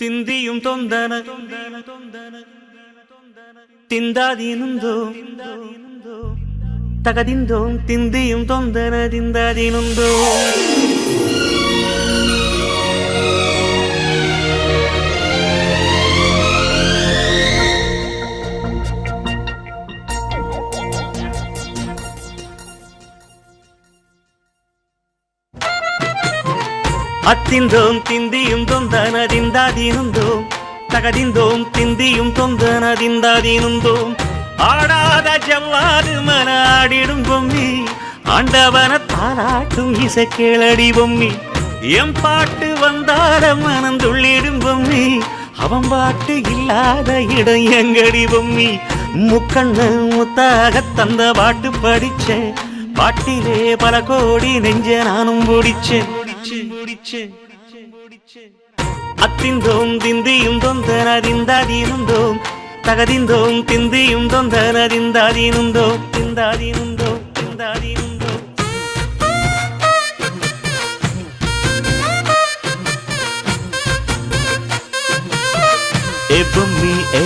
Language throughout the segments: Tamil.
തിന്തിയും തൊന്തന തിന്താതീനുന്തോ തകതിന്തോ തിന്തിയും തൊന്തന തിന്താതീനുന്തോ അത്തിന്തോം തിന്തിയും തൊന്തനതിന്താതീനുന്തോം തകതിന്തോം തിന്തിയും തൊന്തനതിന്താതീനുന്തോം ആടാത ജവ്വാത് മനാടിടും പൊമ്മി ആണ്ടവന താരാട്ടും ഇസക്കേളടി പൊമ്മി എം പാട്ട് വந்தார மனம் துள்ளிடும் பொம்மி அவன் பாட்டு இல்லாத இடம் எங்கடி பொம்மி முக்கண்ணு முத்தாக தந்த பாட்டு படிச்சேன் பாட்டிலே பல கோடி நெஞ்ச நானும் பிடிச்சேன் அத்திந்தோம் திந்தியும் தொந்தனதிந்தாதீனுந்தோம் தகதிந்தோம் திந்தியும் தொந்தனதிந்தாதீனுந்தோம் திந்தாதீனுந்தோம் திந்தாதீனுந்தோம் ஏ பொம்மி ஏ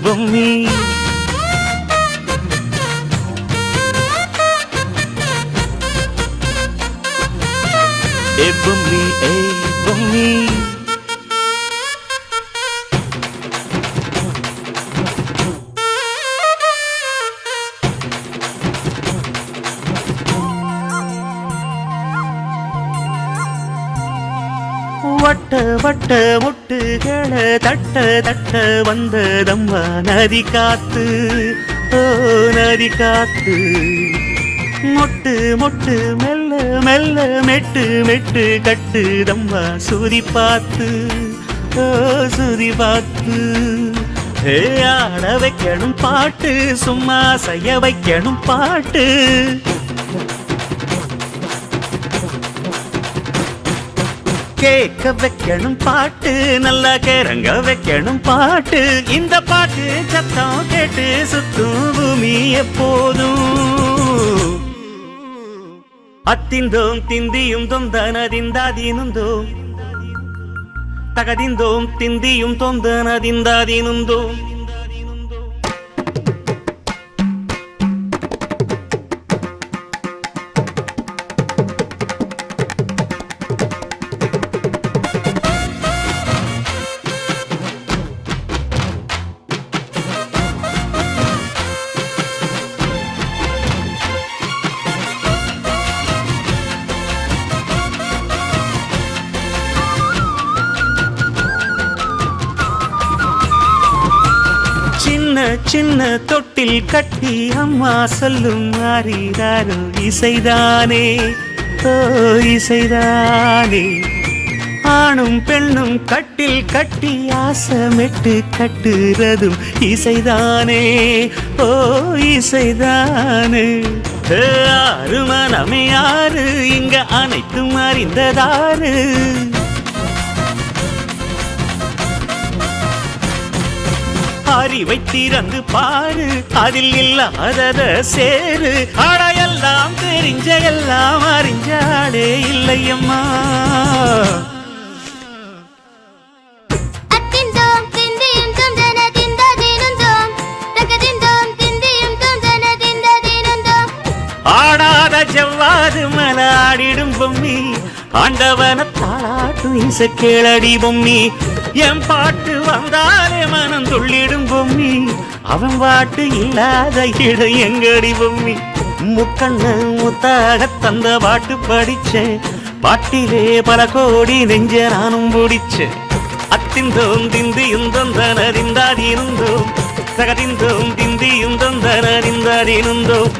பொம்மி ஏ பொம்மி ஏ பொம்மி வட்ட வட்ட முட்டுகளை தட்ட தட்ட வந்ததம்மா நதி காத்து ஓ நதி காத்து மொட்டு மொட்டு மெல்ல மெல்ல மெட்டு மெட்டு கட்டுதம்மா சுதி பார்த்து ஓ சுதி பார்த்து ஆட வைக்கணும் பாட்டு சும்மா செய்ய வைக்கணும் பாட்டு கேட்க வைக்கணும் பாட்டு நல்லா கேரங்க வைக்கணும் பாட்டு இந்த பாட்டு சத்தம் கேட்டு சுத்தும் பூமி எப்போதும் அத்திந்தோம் திந்தியும் தொந்தனதிந்தாதீனுந்தோம் தகதிந்தோம் திந்தியும் தொந்தனதிந்தாதீனுந்தோம் சின்ன தொட்டில் கட்டி அம்மா சொல்லும் மாறிதாரோ இசைதானே ஓ இசைதானே ஆணும் பெண்ணும் கட்டில் கட்டி ஆசமெட்டு கட்டுறதும் இசைதானே ஓ இசைதானே ஆறு மனமே யாரு இங்க அனைத்தும் அறிந்ததாரு அறிவை திறந்து பாரு அதில் இல்லாதத சேரு ஆடையெல்லாம் தெரிஞ்ச எல்லாம் அறிஞ்சாடே இல்லையம்மா ஆடாத ஜவ்வாது மலாடிடும் பொம்மி ஆண்டவன தாளாட்டும் இசக்கேளடி பொம்மி என் பாட்டு வந்தாலே மனம் துள்ளிடும் பொம்மி அவன் பாட்டு இல்லாத இடம் எங்கடி பொம்மி முக்கண்ணு முத்தாக தந்த பாட்டு படிச்சேன் பாட்டிலே பல கோடி நெஞ்ச நானும் பிடிச்சேன் அத்திந்தோம் திந்தியும் தொந்தனறிந்தாதீனுந்தோம் தகதிந்தோம் திந்தியும் தொந்தனறிந்தாதீனுந்தோம்